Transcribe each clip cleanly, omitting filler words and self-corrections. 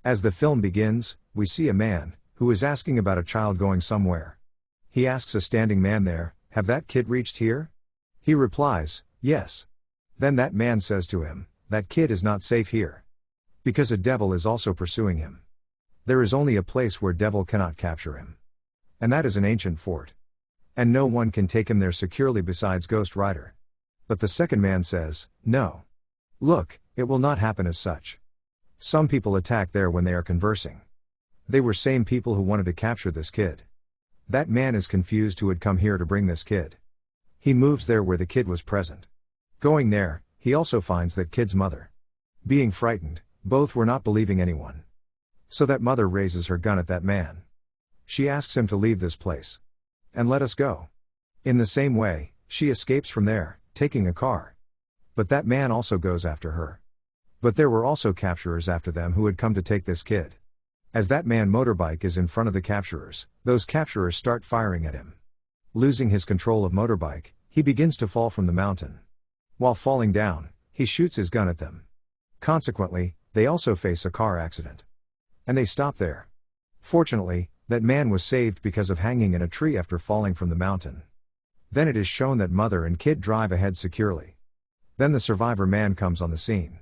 As the film begins, we see a man, who is asking about a child going somewhere. He asks a standing man there, "Have that kid reached here?" He replies, "Yes." Then that man says to him, "That kid is not safe here. Because a devil is also pursuing him. There is only a place where devil cannot capture him. And that is an ancient fort. And no one can take him there securely besides Ghost Rider." But the second man says, "No. Look, it will not happen as such. Some people attack there when they are conversing. They were same people who wanted to capture this kid. That man is confused who had come here to bring this kid. He moves there where the kid was present. Going there, he also finds that kid's mother. Being frightened, both were not believing anyone. So that mother raises her gun at that man. She asks him to leave this place. And let us go. In the same way, she escapes from there, taking a car. But that man also goes after her. But there were also capturers after them who had come to take this kid. As that man motorbike is in front of the capturers, those capturers start firing at him. Losing his control of motorbike, he begins to fall from the mountain. While falling down, he shoots his gun at them. Consequently, they also face a car accident. And they stop there. Fortunately, that man was saved because of hanging in a tree after falling from the mountain. Then it is shown that mother and kid drive ahead securely. Then the survivor man comes on the scene.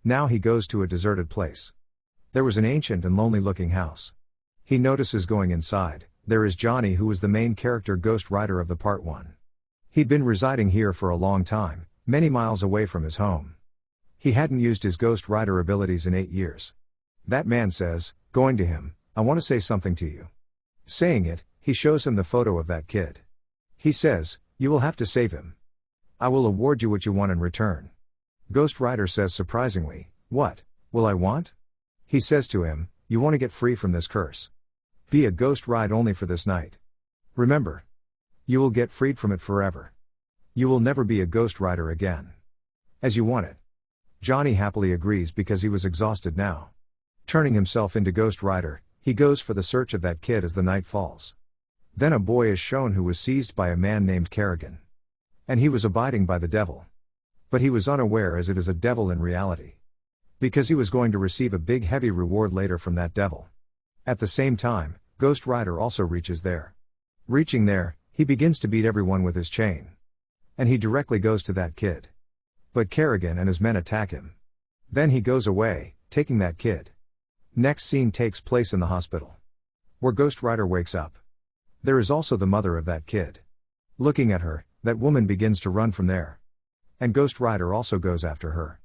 Now he goes to a deserted place. There was an ancient and lonely looking house. He notices going inside, there is Johnny, who was the main character Ghost Rider of the part 1. He'd been residing here for a long time, many miles away from his home. He hadn't used his Ghost Rider abilities in 8 years. That man says, going to him, "I want to say something to you." Saying it, he shows him the photo of that kid. He says, "You will have to save him. I will award you what you want in return." Ghost Rider says surprisingly, "What will I want?" He says to him, "You want to get free from this curse. Be a ghost ride only for this night. Remember. You will get freed from it forever. You will never be a ghost rider again. As you want it." Johnny happily agrees because he was exhausted now. Turning himself into Ghost Rider, he goes for the search of that kid as the night falls. Then a boy is shown who was seized by a man named Kerrigan. And he was abiding by the devil. But he was unaware as it is a devil in reality. Because he was going to receive a big heavy reward later from that devil. At the same time, Ghost Rider also reaches there. Reaching there, he begins to beat everyone with his chain. And he directly goes to that kid. But Kerrigan and his men attack him. Then he goes away, taking that kid. Next scene takes place in the hospital, where Ghost Rider wakes up. There is also the mother of that kid. Looking at her, that woman begins to run from there. And Ghost Rider also goes after her.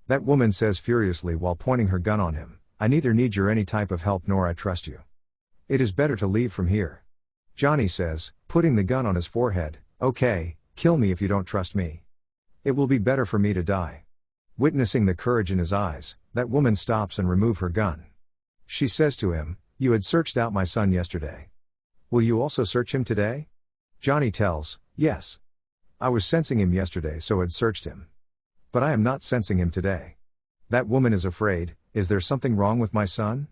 That woman says furiously while pointing her gun on him, "I neither need your any type of help nor I trust you. It is better to leave from here." Johnny says, putting the gun on his forehead, "Okay, kill me if you don't trust me. It will be better for me to die." Witnessing the courage in his eyes, that woman stops and removes her gun. She says to him, "You had searched out my son yesterday. Will you also search him today?" Johnny tells, "Yes. I was sensing him yesterday so had searched him. But I am not sensing him today." That woman is afraid, "Is there something wrong with my son?"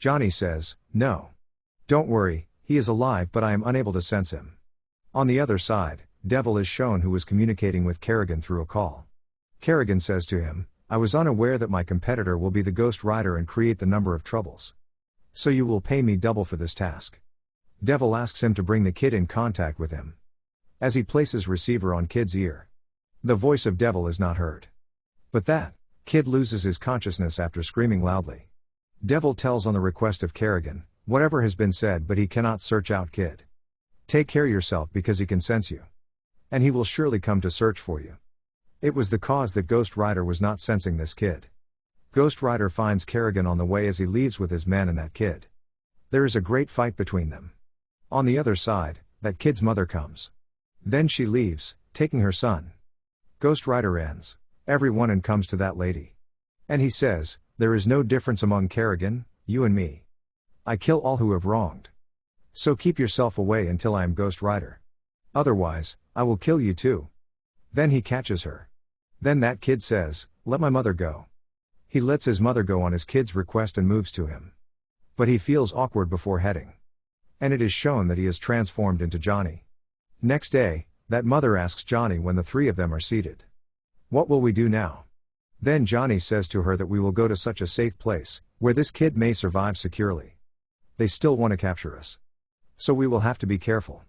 Johnny says, "No. Don't worry, he is alive but I am unable to sense him." On the other side, Devil is shown who was communicating with Kerrigan through a call. Kerrigan says to him, "I was unaware that my competitor will be the Ghost Rider and create the number of troubles. So you will pay me double for this task." Devil asks him to bring the kid in contact with him. As he places receiver on kid's ear, the voice of Devil is not heard. But that kid loses his consciousness after screaming loudly. Devil tells on the request of Kerrigan, "Whatever has been said but he cannot search out kid. Take care yourself because he can sense you. And he will surely come to search for you." It was the cause that Ghost Rider was not sensing this kid. Ghost Rider finds Kerrigan on the way as he leaves with his men and that kid. There is a great fight between them. On the other side, that kid's mother comes. Then she leaves, taking her son. Ghost Rider ends everyone and comes to that lady. And he says, "There is no difference among Kerrigan, you and me. I kill all who have wronged. So keep yourself away until I am Ghost Rider. Otherwise, I will kill you too." Then he catches her. Then that kid says, "Let my mother go." He lets his mother go on his kid's request and moves to him. But he feels awkward before heading. And it is shown that he is transformed into Johnny. Next day, that mother asks Johnny when the three of them are seated, "What will we do now?" Then Johnny says to her that we will go to such a safe place, where this kid may survive securely. They still want to capture us. So we will have to be careful.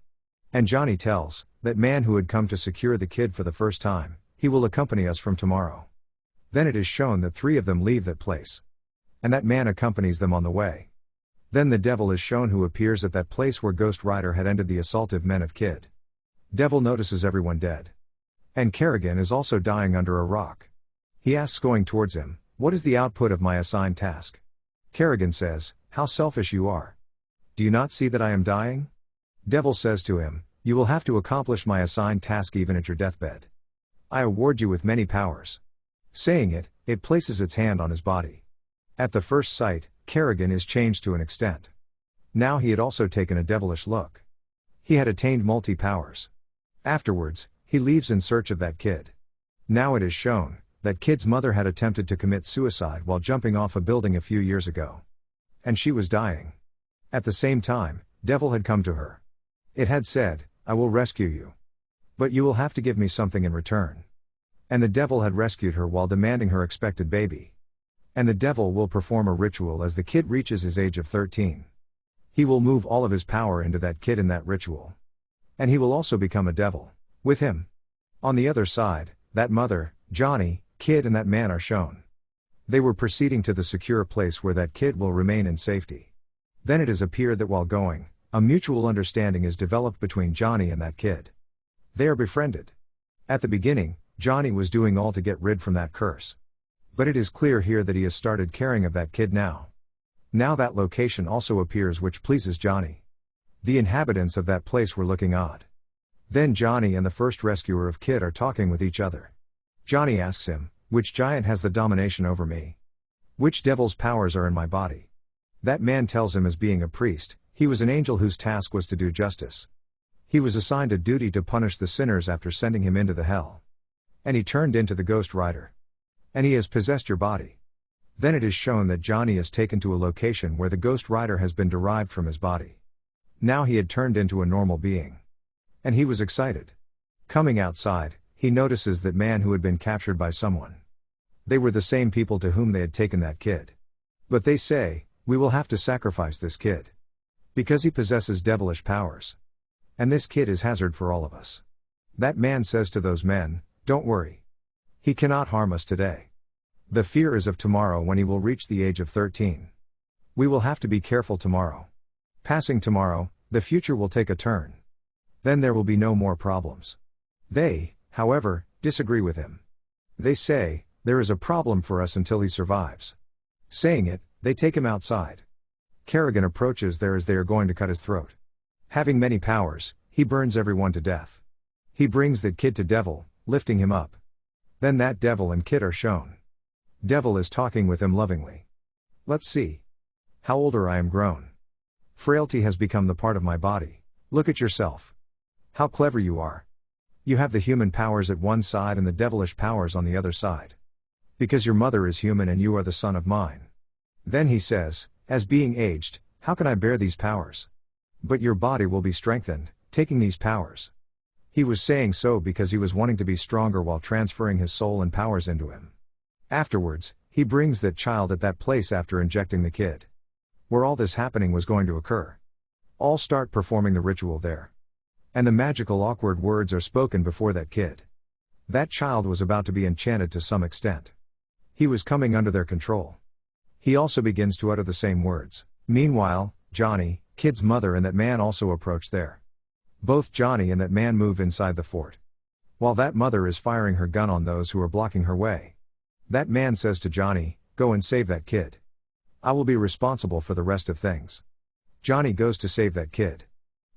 And Johnny tells that man who had come to secure the kid for the first time, he will accompany us from tomorrow. Then it is shown that 3 of them leave that place. And that man accompanies them on the way. Then the devil is shown who appears at that place where Ghost Rider had ended the assaultive men of Kid. Devil notices everyone dead. And Kerrigan is also dying under a rock. He asks going towards him, "What is the output of my assigned task?" Kerrigan says, "How selfish you are. Do you not see that I am dying?" Devil says to him, "You will have to accomplish my assigned task even at your deathbed. I award you with many powers." Saying it, it places its hand on his body. At the first sight, Kerrigan is changed to an extent. Now he had also taken a devilish look. He had attained multi-powers. Afterwards, he leaves in search of that kid. Now it is shown that Kid's mother had attempted to commit suicide while jumping off a building a few years ago. And she was dying. At the same time, Devil had come to her. It had said, "I will rescue you. But you will have to give me something in return." And the devil had rescued her while demanding her expected baby. And the devil will perform a ritual as the kid reaches his age of 13. He will move all of his power into that kid in that ritual. And he will also become a devil with him. On the other side, that mother, Johnny, Kid and that man are shown. They were proceeding to the secure place where that kid will remain in safety. Then it has appeared that while going, a mutual understanding is developed between Johnny and that kid. They are befriended. At the beginning, Johnny was doing all to get rid from that curse. But it is clear here that he has started caring of that kid now. Now that location also appears which pleases Johnny. The inhabitants of that place were looking odd. Then Johnny and the first rescuer of Kid are talking with each other. Johnny asks him, "Which giant has the domination over me? Which devil's powers are in my body?" That man tells him as being a priest, he was an angel whose task was to do justice. He was assigned a duty to punish the sinners after sending him into the hell. And he turned into the Ghost Rider. And he has possessed your body. Then it is shown that Johnny is taken to a location where the Ghost Rider has been derived from his body. Now he had turned into a normal being. And he was excited. Coming outside, he notices that man who had been captured by someone. They were the same people to whom they had taken that kid. But they say, "We will have to sacrifice this kid. Because he possesses devilish powers. And this kid is hazard for all of us." That man says to those men, "Don't worry. He cannot harm us today. The fear is of tomorrow when he will reach the age of 13. We will have to be careful tomorrow. Passing tomorrow, the future will take a turn. Then there will be no more problems." They, however, disagree with him. They say, "There is a problem for us until he survives." Saying it, they take him outside. Kerrigan approaches there as they are going to cut his throat. Having many powers, he burns everyone to death. He brings that kid to Devil, lifting him up. Then that devil and kid are shown. Devil is talking with him lovingly. "Let's see. How older I am grown. Frailty has become the part of my body. Look at yourself. How clever you are. You have the human powers at one side and the devilish powers on the other side. Because your mother is human and you are the son of mine." Then he says, "As being aged, how can I bear these powers? But your body will be strengthened, taking these powers." He was saying so because he was wanting to be stronger while transferring his soul and powers into him. Afterwards, he brings that child at that place after injecting the kid. Where all this happening was going to occur. All start performing the ritual there. And the magical awkward words are spoken before that kid. That child was about to be enchanted to some extent. He was coming under their control. He also begins to utter the same words. Meanwhile, Johnny, Kid's mother and that man also approach there. Both Johnny and that man move inside the fort. While that mother is firing her gun on those who are blocking her way. That man says to Johnny, "Go and save that kid. I will be responsible for the rest of things." Johnny goes to save that kid.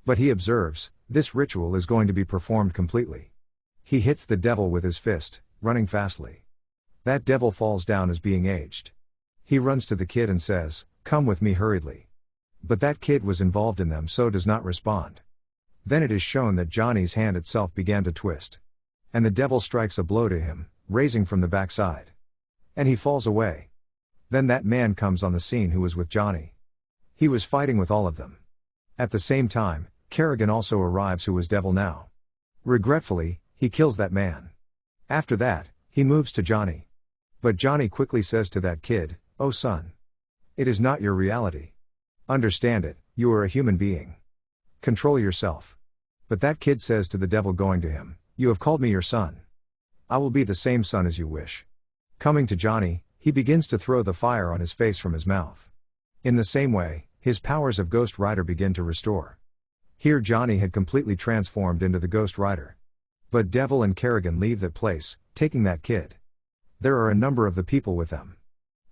But he observes, this ritual is going to be performed completely. He hits the devil with his fist, running fastly. That devil falls down as being aged. He runs to the kid and says, "Come with me hurriedly." But that kid was involved in them so does not respond. Then it is shown that Johnny's hand itself began to twist. And the devil strikes a blow to him, raising from the backside. And he falls away. Then that man comes on the scene who was with Johnny. He was fighting with all of them. At the same time, Kerrigan also arrives who was devil now. Regretfully, he kills that man. After that, he moves to Johnny. But Johnny quickly says to that kid, "Oh son. It is not your reality. Understand it, you are a human being. Control yourself. But that kid says to the devil going to him, "You have called me your son. I will be the same son as you wish." Coming to Johnny, he begins to throw the fire on his face from his mouth. In the same way, his powers of Ghost Rider begin to restore. Here Johnny had completely transformed into the Ghost Rider. But Devil and Kerrigan leave that place, taking that kid. There are a number of the people with them.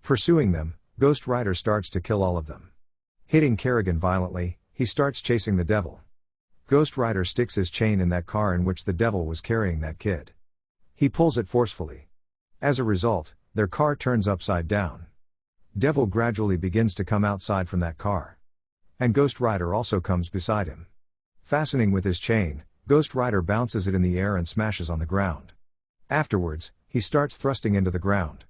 Pursuing them, Ghost Rider starts to kill all of them. Hitting Kerrigan violently, he starts chasing the devil. Ghost Rider sticks his chain in that car in which the devil was carrying that kid. He pulls it forcefully. As a result, their car turns upside down. Devil gradually begins to come outside from that car. And Ghost Rider also comes beside him. Fastening with his chain, Ghost Rider bounces it in the air and smashes on the ground. Afterwards, he starts thrusting into the ground.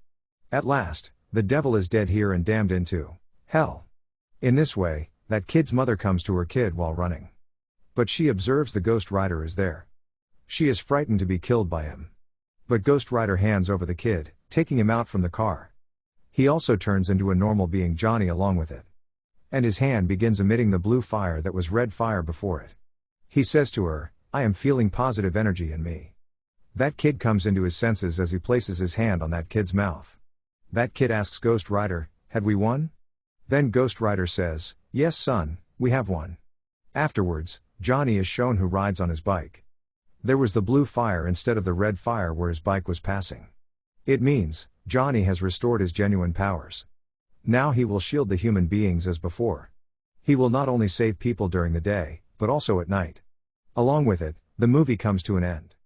At last, the devil is dead here and damned into hell. In this way, that kid's mother comes to her kid while running. But she observes the Ghost Rider is there. She is frightened to be killed by him. But Ghost Rider hands over the kid, taking him out from the car. He also turns into a normal being, Johnny, along with it. And his hand begins emitting the blue fire that was red fire before it. He says to her, "I am feeling positive energy in me." That kid comes into his senses as he places his hand on that kid's mouth. That kid asks Ghost Rider, "Had we won?" Then Ghost Rider says, "Yes, son, we have won." Afterwards, Johnny is shown who rides on his bike. There was the blue fire instead of the red fire where his bike was passing. It means, Johnny has restored his genuine powers. Now he will shield the human beings as before. He will not only save people during the day, but also at night. Along with it, the movie comes to an end.